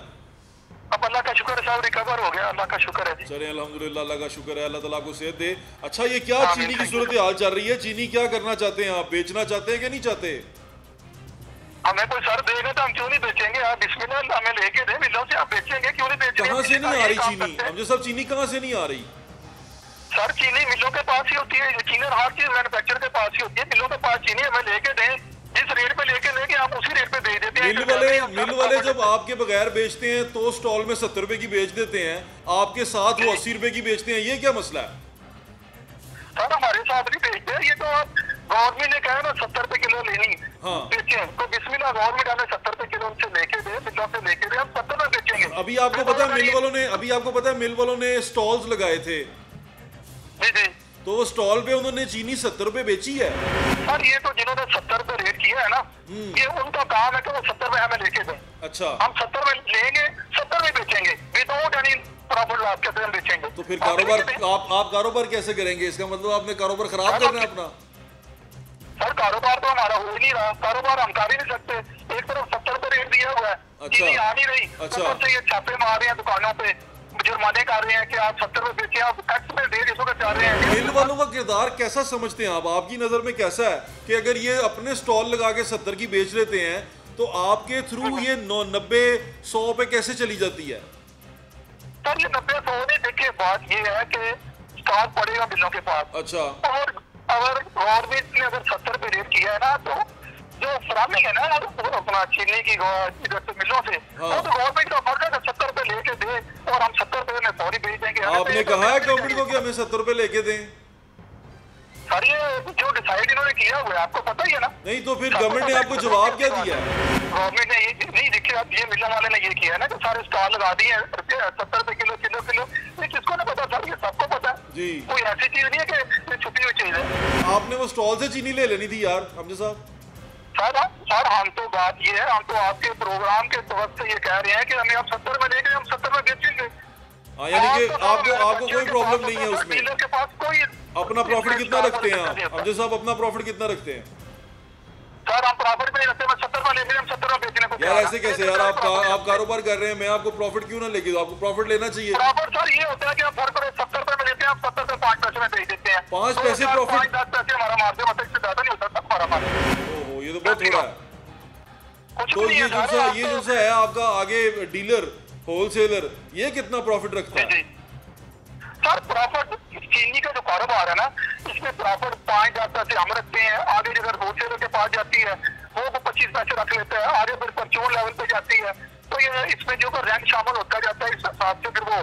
अब अल्लाह का शुक्र है साहब, रिकवर हो गया, अल्लाह का शुक्र है जी। चलिए अल्हम्दुलिल्लाह, अल्लाह का शुक्र है, अल्लाह ताला आपको सेहत दे। अच्छा, ये क्या चीनी की सूरत हाल चल रही है? चीनी क्या करना चाहते हैं आप? बेचना चाहते हैं कि नहीं चाहते? हमें कोई सर देगा तो हम क्यों नहीं बेचेंगे? आप बिस्मिल्लाह हमें लेके दे, मिलों से आप बेचेंगे, क्यों नहीं बेचेंगे? कहाँ से नहीं आ रही चीनी? हमजे साहब, चीनी कहाँ से नहीं आ रही? सर चीनी मिलों के पास ही होती है, यकीनन हर चीज मैन्युफैक्चर के पास ही होती है। मिलों के पास चीनी हमें लेके दें, जिस रेट पे लेके देंगे आप उसी रेट पे भेज देते हैं। मिल वाले जब आपके बगैर बेचते हैं तो स्टॉल में 70 रुपए की बेच देते हैं, आपके साथ वो 80 रुपए की बेचते हैं, ये क्या मसला है? सर हमारे साथ नहीं बेचते, ये तो आप गवर्नमेंट ने कहा ना 70 रुपए किलो लेनी, हाँ, बेचे तो बिस्मिल्लाह गवर्नमेंट हमें 70 रुपए किलो उनसे लेके दे, मिलों से लेके दे, हम 70 में बेचेंगे। अभी आपको पता है मिल वालों ने स्टॉल्स लगाए थे। जी जी। तो वो स्टॉल पे उन्होंने चीनी 70 रुपए बेची है। सर ये तो जिन्होंने 70 रुपए रेट किया है ना, ये उनका काम है कि वो 70 में हमें लेके दें। अच्छा, हम 70 में लेंगे, 70 में बेचेंगे, विदाउट एनी प्रॉफिट लॉस के हम बेचेंगे। तो फिर कारोबार आप कारोबार कैसे करेंगे? इसका मतलब आपने कारोबार खराब करना है अपना? सर कारोबार तो हमारा हो ही नहीं रहा, कारोबार हम कर ही नहीं सकते। एक तरफ 70 रुपए रेट दिया हुआ है, चीनी आ नहीं रही, ऊपर से ये छापे मार रहे हैं दुकानों पे, जुर्माने कर रहे हैं कि आप 70 रुपए बेचे, आप टैक्स में 150 का चाह रहे हैं। मिल वालों का किरदार कैसा समझते हैं आप? आपकी नजर में कैसा है कि अगर ये अपने स्टॉल लगा के 70 की बेच लेते हैं तो आपके थ्रू ये 90-100 पे कैसे चली जाती है? सर ये 90-100 नहीं, देखिए बात ये है कि स्टॉक पड़ेगा मिलों के पास। अच्छा, और अगर गवर्नमेंट ने अगर 70 पे रेट किया है ना, तो जो फरामी है ना वो अपना चीनी की इधर से मिलों से, वो तो गवर्नमेंट का फर्क है कि 70 पे लेके दे और हम 70 पे में फौरी भेज देंगे। आपने कहा है गवर्नमेंट को कि हमें 70 रुपए लेके दें? सर ये जो डिसाइड इन्होंने किया हुआ है आपको पता ही है ना। नहीं तो फिर गवर्नमेंट ने आपको जवाब क्या दिया? गवर्नमेंट ने ये नहीं, देखिए अब ये मिलने वाले ने ये किया है ना कि सारे स्टॉल लगा दिए हैं 70 रुपए किलो किलो किलो। ये किसको नहीं पता सर? ये सबको पता है जी, कोई ऐसी चीज नहीं है कि ये छुपी हुई चीज है। आपने वो स्टॉल से चीनी ले लेनी थी यार हमजे साहब। सर हम तो बात ये है, हम तो आपके प्रोग्राम के तवज्जो से ये कह रहे हैं कि हमें आप 70 में लेके हम 70 में बेचेंगे। हाँ, यानी कि आपको कोई प्रॉब्लम नहीं है उसमें? डीलर के पास कोई अपना प्रॉफिट कितना रखते हैं आप हमजे साहब? अपना प्रॉफिट कितना रखते हैं? सर हम प्रॉफिट में नहीं रखते, मैं 70 में लेके हम 70 में बेचने को यार ऐसे कैसे यार? आप कारोबार कर रहे हैं, मैं आपको प्रॉफिट क्यों ना लेके दूं? आपको प्रॉफिट लेना चाहिए। प्रॉफिट सर ये होता है कि आप 70 रुपए में लेते हैं, आप 70 से 5 पैसे में बेच देते हैं। 5 पैसे प्रॉफिट? 5-10 पैसे हमारा मार्जिन होता है, इससे ज्यादा नहीं होता सर हमारा मार्जिन। ओहो, ये तो बहुत थोड़ा है। कोई तो ये जो सा है आपका आगे डीलर होलसेलर, ये कितना प्रॉफिट रखता है? सर प्रॉफिट चीनी का जो कारोबार है ना, इसमें प्रॉफिट 5,000 पैसे हम रखते हैं। आगे अगर होलसेलर के पास जाती है वो 25 पैसे रख लेते हैं, आगे फिर परचून लेवल पे जाती है, तो ये इसमें जो रैंक शामिल होता जाता है, इस हिसाब से फिर वो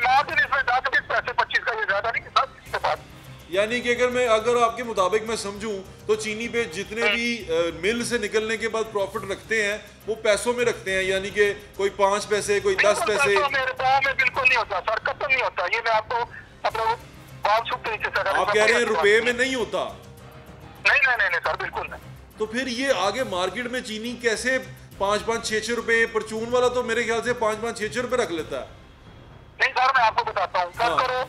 मार्जिन इसमें 10-20 पैसे 25 का, ये ज्यादा नहीं सर इसके पास। यानी कि अगर आपके मुताबिक मैं समझूं तो चीनी पे जितने भी मिल से निकलने के बाद प्रॉफिट रखते हैं वो पैसों में रखते हैं, यानी कि कोई 5 पैसे, कोई 10 पैसे। मेरे गाँव में बिल्कुल नहीं होता सर, कतई नहीं होता। ये मैं आपको मतलब आप कह रहे हैं रुपए में नहीं होता? नहीं सर, बिल्कुल नहीं। तो फिर ये आगे मार्केट में चीनी कैसे 5-5, 6-6 रुपए? परचून वाला तो मेरे ख्याल से 5-5, 6-6 रुपए रख लेता है। नहीं सर, मैं आपको बताता हूँ सर, करो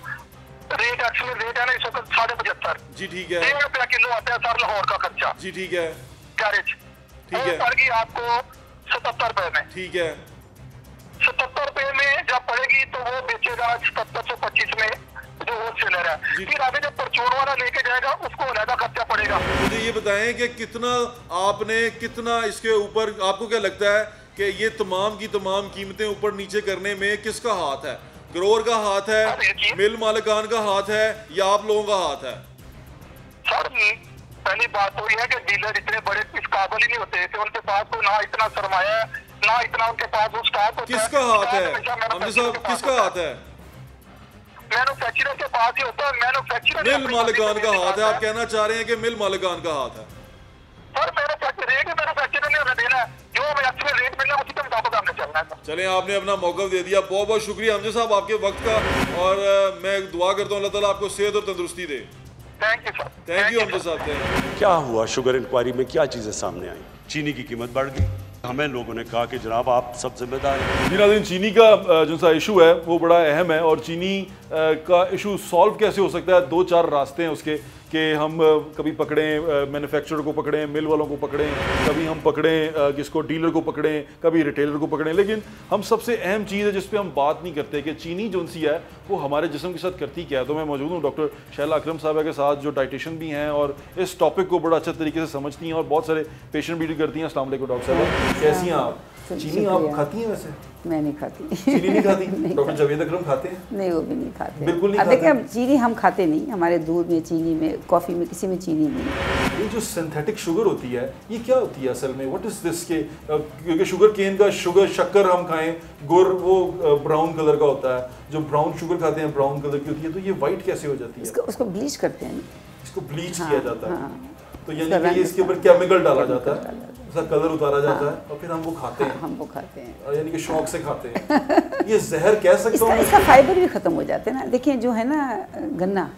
रेट एक्चुअली रेट है ना इस वक्त 75.5। जी ठीक है। 1 रुपया किलो आता है सर लाहौर का खर्चा। जी ठीक है। कैरेज ठीक है, पड़ेगी आपको 77 रुपए में। ठीक है। 77 रुपए में जब पड़ेगी तो वो बेचेगा 7725 में जो होलसेलर है। फिर आगे जब परचून वाला लेके जाएगा उसको अलग खर्चा पड़ेगा। मुझे ये बताएं कि कितना इसके ऊपर आपको क्या लगता है कि ये तमाम की तमाम कीमतें ऊपर नीचे करने में किसका हाथ है? ग्रोवर का हाथ है, मिल मालिकान का हाथ है, या आप लोगों का हाथ है? सर पहली बात तो यह है कि डीलर इतने बड़े इस काबिल ही नहीं होते कि उनके पास कोई ना इतना सरमाया है, ना इतना उनके पास वो स्टॉक होता है। किसका हाथ है हमजा साहब, किसका हाथ है? मैन्युफैक्चरर के पास ही होता है। मैन्युफैक्चरर मिल मालिकान का हाथ है। आप कहना चाह रहे हैं कि मिल मालिकान का हाथ है? सर मैन्युफैक्चरर ने हमें देना है, जो हमें एक्चुअल रेट मिलना है उसी के मुताबिक हमने चलना है। चलें, आपने अपना मौका दे दिया। बहुत बहुत शुक्रिया हमजा साहब आपके वक्त का, और मैं दुआ करता हूँ अल्लाह ताला आपको सेहत और तंदुरुस्ती दे। Thank you sir. Thank you Hamza साहब। क्या हुआ शुगर इंक्वायरी में, क्या चीज़ें सामने आई? चीनी की कीमत बढ़ गई। हमें लोगों ने कहा कि जनाब आप सब जिम्मेदार हैं। जी नाज़रीन, चीनी का जो सा इशू है वो बड़ा अहम है, और चीनी का इशू सॉल्व कैसे हो सकता है? 2-4 रास्ते हैं उसके, कि हम कभी पकड़ें मैन्युफैक्चरर को, पकड़ें मिल वालों को, पकड़ें कभी हम पकड़ें किसको, डीलर को पकड़ें, कभी रिटेलर को पकड़ें। लेकिन हम सबसे अहम चीज़ है जिस पे हम बात नहीं करते कि चीनी जो सी है वो हमारे जिस्म के साथ करती क्या है। तो मैं मौजूद हूँ डॉक्टर शैला अकरम साहब के साथ, जो डाइटिशियन भी हैं और इस टॉपिक को बड़ा अच्छा तरीके से समझती हैं और बहुत सारे पेशेंट भी डील करती हैं। अस्सलाम वालेकुम डॉक्टर साहब, कैसी हैं आप? चीनी आप खाती हैं? वैसे मैं नहीं खाती। चीनी नहीं खाती? डॉक्टर जावेद अकरम खाते हैं? नहीं, वो भी नहीं खाते। बिल्कुल नहीं खाते। देखिए चीनी हम खाते नहीं, हमारे दूध में, चीनी में, कॉफ़ी में, किसी में चीनी नहीं। ये जो सिंथेटिक शुगर होती है ये क्या होती है असल में? What is this? के क्योंकि शुगर केन का शक्कर हम खाएं, गुड़ वो ब्राउन कलर का होता है, जो ब्राउन शुगर खाते हैं ब्राउन कलर की होती है, तो ये वाइट कैसे हो जाती है? उसको ब्लीच करते हैं। इसको ब्लीच किया जाता है, तो यानी कि इसके ऊपर केमिकल डाला जाता है, उसका कलर उतारा जाता है और फिर हम वो खाते हैं। हम वो खाते हैं, यानी कि शौक से खाते हैं। ये जहर कह सकते हो? इसका फाइबर भी खत्म हो जाते हैं ना। देखिए जो है ना गन्ना,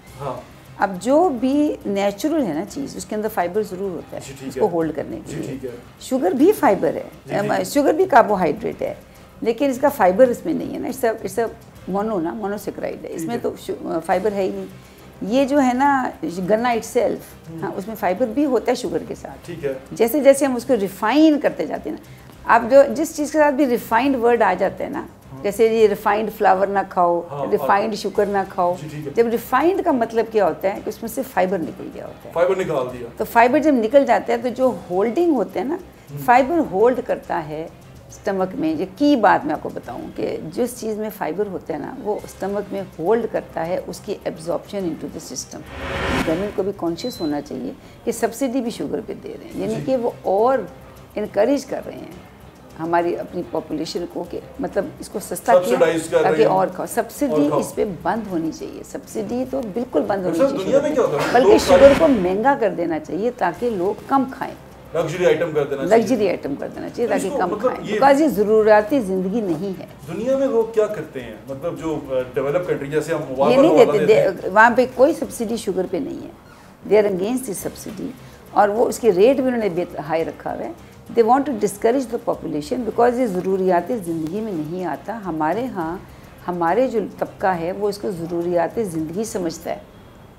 अब जो भी नेचुरल है ना चीज़, उसके अंदर फाइबर ज़रूर होता है उसको होल्ड करने के लिए। शुगर भी फाइबर है, शुगर भी कार्बोहाइड्रेट है, लेकिन इसका फाइबर इसमें नहीं है ना। इट्स अ मोनोसेक्राइड है, इसमें तो फाइबर है ही नहीं। ये जो है ना गन्ना इटसेल्फ, हाँ, उसमें फाइबर भी होता है शुगर के साथ। ठीक है। जैसे जैसे हम उसको रिफाइन करते जाते हैं ना, आप जो जिस चीज़ के साथ भी रिफाइंड वर्ड आ जाते हैं ना, जैसे ये रिफाइंड फ्लावर ना खाओ, रिफाइंड शुगर ना खाओ। जब रिफाइंड का मतलब क्या होता है कि उसमें से फाइबर निकल गया होता है। फाइबर निकाल दिया। तो फाइबर जब निकल जाता है तो जो होल्डिंग होते हैं ना, फाइबर होल्ड करता है स्टमक में। ये की बात मैं आपको बताऊं कि जिस चीज़ में फाइबर होता है ना, वो स्टमक में होल्ड करता है उसकी absorption into the system. Government को भी कॉन्शियस होना चाहिए कि सब्सिडी भी शुगर पे दे रहे हैं, यानी कि वो और इनकरेज कर रहे हैं हमारी अपनी पॉपुलेशन को, कि मतलब इसको सस्ता किया ताकि और खाओ। सब्सिडी इस पे बंद होनी चाहिए, सब्सिडी तो बिल्कुल बंद होनी चाहिए, बल्कि शुगर को महंगा कर देना चाहिए ताकि लोग कम खाएं। लग्जरी आइटम कर देना चाहिए ताकि कम खाएं, बिकॉज ये ज़रूरियाती ज़िंदगी नहीं है। दुनिया में लोग क्या करते हैं, मतलब जो डेवलप कंट्री जैसे हम ये नहीं देते, वहाँ पे कोई सब्सिडी शुगर पे नहीं है। They are against this subsidy, और वो उसके रेट भी उन्होंने हाई रखा हुआ है। They want to discourage the population because ये ज़रूरियाती ज़िंदगी में नहीं आता। हमारे यहाँ हमारे जो तबका है वो इसको ज़रूरियाती ज़िंदगी समझता है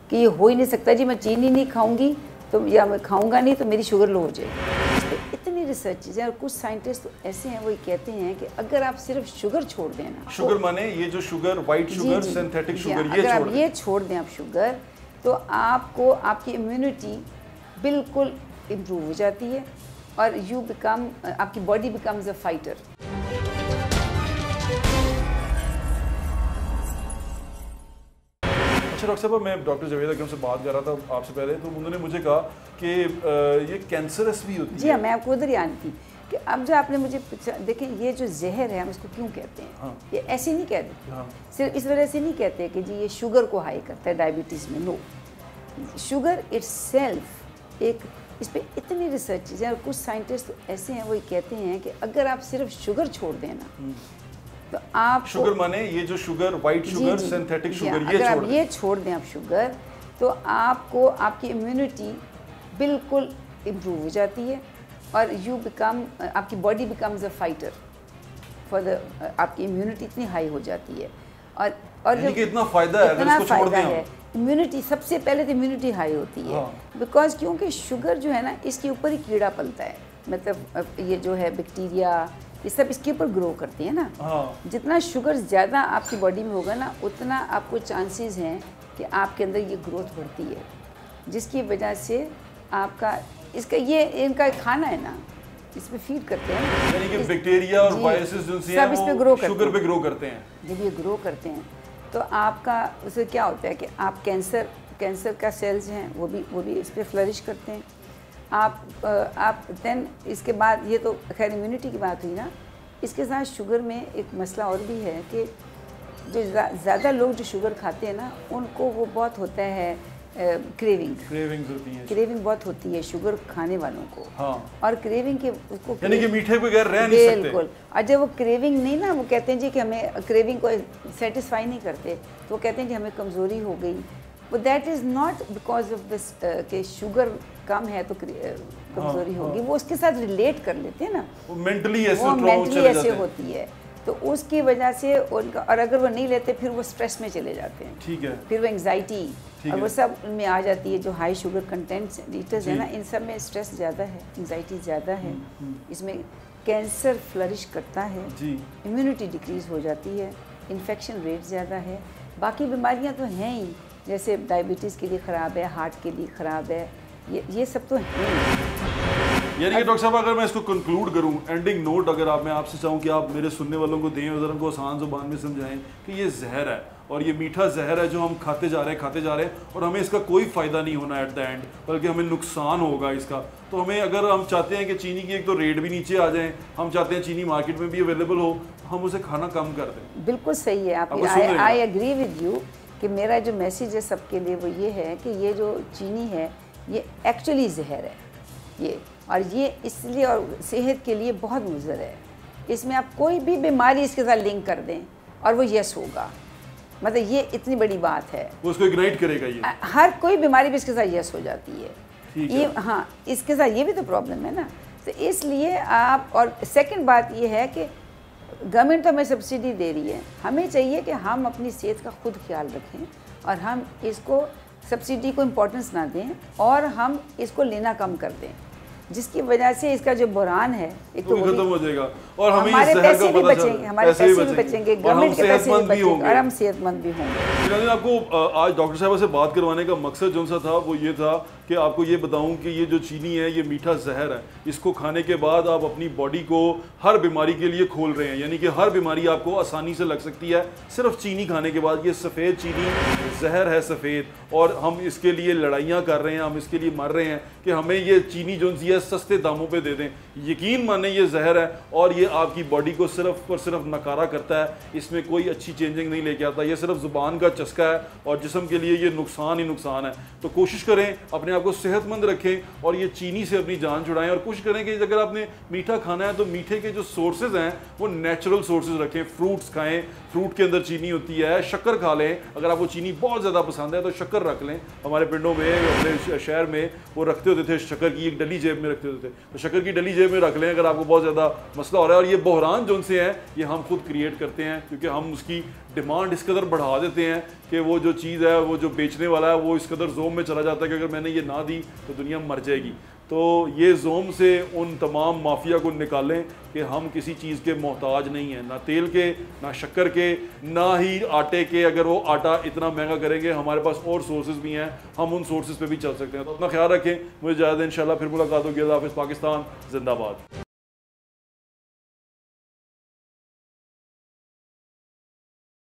कि ये हो ही नहीं सकता जी, मैं चीनी नहीं खाऊंगी तो, या मैं खाऊंगा नहीं तो मेरी शुगर लो हो जाएगी। इतनी रिसर्च चीज़ें, और कुछ साइंटिस्ट तो ऐसे हैं वो कहते हैं कि अगर आप सिर्फ शुगर छोड़ दें ना, शुगर माने ये जो sugar, white sugar, synthetic sugar, ये छोड़ दें आप शुगर, तो आपको आपकी इम्यूनिटी बिल्कुल इम्प्रूव हो जाती है। और यू बिकम, आपकी बॉडी बिकम्स अ फाइटर। अच्छा डॉक्टर साहब, मैं डॉक्टर जावेद अकरम से बात कर रहा था आपसे पहले, तो उन्होंने मुझे कहा कि ये कैंसरस भी होती है। जी हाँ, मैं आपको उधर ही आनी थी कि अब जो आपने मुझे पूछा, देखिए ये जो जहर है हम इसको क्यों कहते हैं। हाँ। ये ऐसे नहीं कहते, हाँ। सिर्फ इस वजह से नहीं कहते कि जी ये शुगर को हाई करता है डायबिटीज़ में। नो, शुगर इट्सेल्फ एक, इस पर इतनी रिसर्च है और कुछ साइंटिस्ट तो ऐसे हैं वो ये कहते हैं कि अगर आप सिर्फ शुगर छोड़ दें ना तो आप शुगर माने ये जो sugar, white sugar, synthetic sugar, ये अगर छोड़ आप ये छोड़ दें आप शुगर, तो आपको आपकी इम्यूनिटी बिल्कुल इम्प्रूव हो जाती है और यू बिकम, आपकी body becomes a fighter for the, आपकी इम्यूनिटी इतनी हाई हो जाती है। और यानी कि इतना फायदा है अगर इसको छोड़ दें हम। इम्यूनिटी, सबसे पहले तो इम्यूनिटी हाई होती है। बिकॉज क्योंकि शुगर जो है ना, इसके ऊपर ही कीड़ा पलता है, मतलब ये जो है बैक्टीरिया, ये सब इसके ऊपर ग्रो करते हैं ना। जितना शुगर ज़्यादा आपकी बॉडी में होगा ना, उतना आपको चांसेस हैं कि आपके अंदर ये ग्रोथ बढ़ती है, जिसकी वजह से आपका इसका ये इनका खाना है ना, इस पे फीड करते हैं, यानी कि बैक्टीरिया और वायरसेस जो सब इस पे ग्रो करते हैं, शुगर पे ग्रो करते हैं। जब ये ग्रो करते हैं तो आपका उससे क्या होता है कि आप कैंसर का सेल्स हैं वो भी इस पर फ्लरिश करते हैं। आप देन इसके बाद, ये तो खैर इम्यूनिटी की बात हुई ना, इसके साथ शुगर में एक मसला और भी है कि जो ज़्यादा लोग जो शुगर खाते हैं ना, उनको वो बहुत होता है क्रेविंग्स होती है, क्रेविंग बहुत होती है शुगर खाने वालों को। हाँ। और क्रेविंग के उसको, यानी कि मीठे के बगैर रह नहीं सकते। बिल्कुल। और जब वो क्रेविंग नहीं ना, वो कहते हैं जी कि हमें क्रेविंग को सेटिस्फाई नहीं करते, तो वो कहते हैं कि हमें कमज़ोरी हो गई। वो that is not because of this कि शुगर कम है तो कमज़ोरी होगी, वो उसके साथ रिलेट कर लेते हैं ना, वो मेंटली ऐसे होती है। तो उसकी वजह से उनका, और अगर वो नहीं लेते फिर वो स्ट्रेस में चले जाते हैं। ठीक है। फिर वो एंग्जाइटी और वो सब में आ जाती है। जो हाई शुगर कंटेंट्स ईटर्स है ना, इन सब में स्ट्रेस ज़्यादा है, एंग्जाइटी ज़्यादा है, इसमें कैंसर फ्लरिश करता है, इम्यूनिटी डिक्रीज़ हो जाती है, इन्फेक्शन रेट ज़्यादा है, बाकी बीमारियाँ तो हैं ही, जैसे डायबिटीज़ के लिए ख़राब है, हार्ट के लिए ख़राब है, ये सब तो हैं। यानी कि डॉक्टर साहब, अगर मैं इसको कंक्लूड करूं, एंडिंग नोट अगर मैं आपसे चाहूं कि आप मेरे सुनने वालों को दें और उनको आसान ज़ुबान में समझाएं कि ये जहर है और ये मीठा जहर है जो हम खाते जा रहे हैं और हमें इसका कोई फ़ायदा नहीं होना एट द एंड, बल्कि हमें नुकसान होगा इसका। तो हमें, अगर हम चाहते हैं कि चीनी की एक तो रेट भी नीचे आ जाए, हम चाहते हैं चीनी मार्केट में भी अवेलेबल हो, हम उसे खाना कम कर दें। बिल्कुल सही है, आप आई एग्री विद यू कि मेरा जो मैसेज है सबके लिए वो ये है कि ये जो चीनी है ये एक्चुअली जहर है ये, और ये इसलिए और सेहत के लिए बहुत मुज़र है। इसमें आप कोई भी बीमारी इसके साथ लिंक कर दें और वो यस होगा, मतलब ये इतनी बड़ी बात है, वो उसको इग्नाइट करेगा। ये हर कोई बीमारी भी इसके साथ यस हो जाती है। ये हाँ, इसके साथ ये भी तो प्रॉब्लम है ना, तो इसलिए आप, और सेकंड बात ये है कि गवर्नमेंट तो हमें सब्सिडी दे रही है, हमें चाहिए कि हम अपनी सेहत का खुद ख्याल रखें और हम इसको सब्सिडी को इम्पोर्टेंस ना दें और हम इसको लेना कम कर दें, जिसकी वजह से इसका जो बुरान है एक तो खत्म हो जाएगा और हमें हमारे पैसे भी बचेंगे, हमारे पैसे भी बचेंगे, गवर्नमेंट के पैसे भी बचेंगे और हम सेहतमंद भी होंगे। आपको आज डॉक्टर साहब से बात करवाने का मकसद जो सा था वो ये था कि आपको ये बताऊं कि ये जो चीनी है ये मीठा जहर है, इसको खाने के बाद आप अपनी बॉडी को हर बीमारी के लिए खोल रहे हैं, यानी कि हर बीमारी आपको आसानी से लग सकती है सिर्फ चीनी खाने के बाद। ये सफ़ेद चीनी जहर है, सफ़ेद, और हम इसके लिए लड़ाइयाँ कर रहे हैं, हम इसके लिए मर रहे हैं कि हमें ये चीनी जो सी है सस्ते दामों पे दे दें। यकीन माने ये जहर है और ये आपकी बॉडी को सिर्फ और सिर्फ नकारा करता है, इसमें कोई अच्छी चेंजिंग नहीं लेके आता, ये सिर्फ ज़ुबान का चस्का है और जिस्म के लिए ये नुकसान ही नुकसान है। तो कोशिश करें अपने आप को सेहतमंद रखें और ये चीनी से अपनी जान छुड़ाएं, और कोशिश करें कि अगर आपने मीठा खाना है तो मीठे के जो सोर्सेज हैं वो नेचुरल सोर्सेज रखें, फ्रूट्स खाएं, फ्रूट के अंदर चीनी होती है, शक्कर खा लें, अगर आपको चीनी बहुत ज़्यादा पसंद है तो शक्कर रख लें। हमारे पिंडों में, अपने शहर में वो रखते होते थे, शक्कर की एक डली जेब में रखते होते थे, तो शक्कर की डली जेब में रख लें अगर आपको बहुत ज़्यादा मसला हो रहा है। और ये बहरान जो उनसे हैं ये हम खुद क्रिएट करते हैं, क्योंकि हम उसकी डिमांड इस कदर बढ़ा देते हैं कि वो जो चीज़ है, वो जो बेचने वाला है वो इस कदर जोम में चला जाता है कि अगर मैंने ये ना दी तो दुनिया मर जाएगी। तो ये जोम से उन तमाम माफिया को निकालें कि हम किसी चीज़ के मोहताज नहीं हैं, ना तेल के, ना शक्कर के, ना ही आटे के। अगर वो आटा इतना महंगा करेंगे, हमारे पास और सोर्सेज भी हैं, हम उन सोर्सेज पे भी चल सकते हैं। तो अपना ख्याल रखें, मुझे ज़्यादा इंशाल्लाह फिर मुलाकात होगी। अल्लाह हाफ़िज़। पाकिस्तान जिंदाबाद।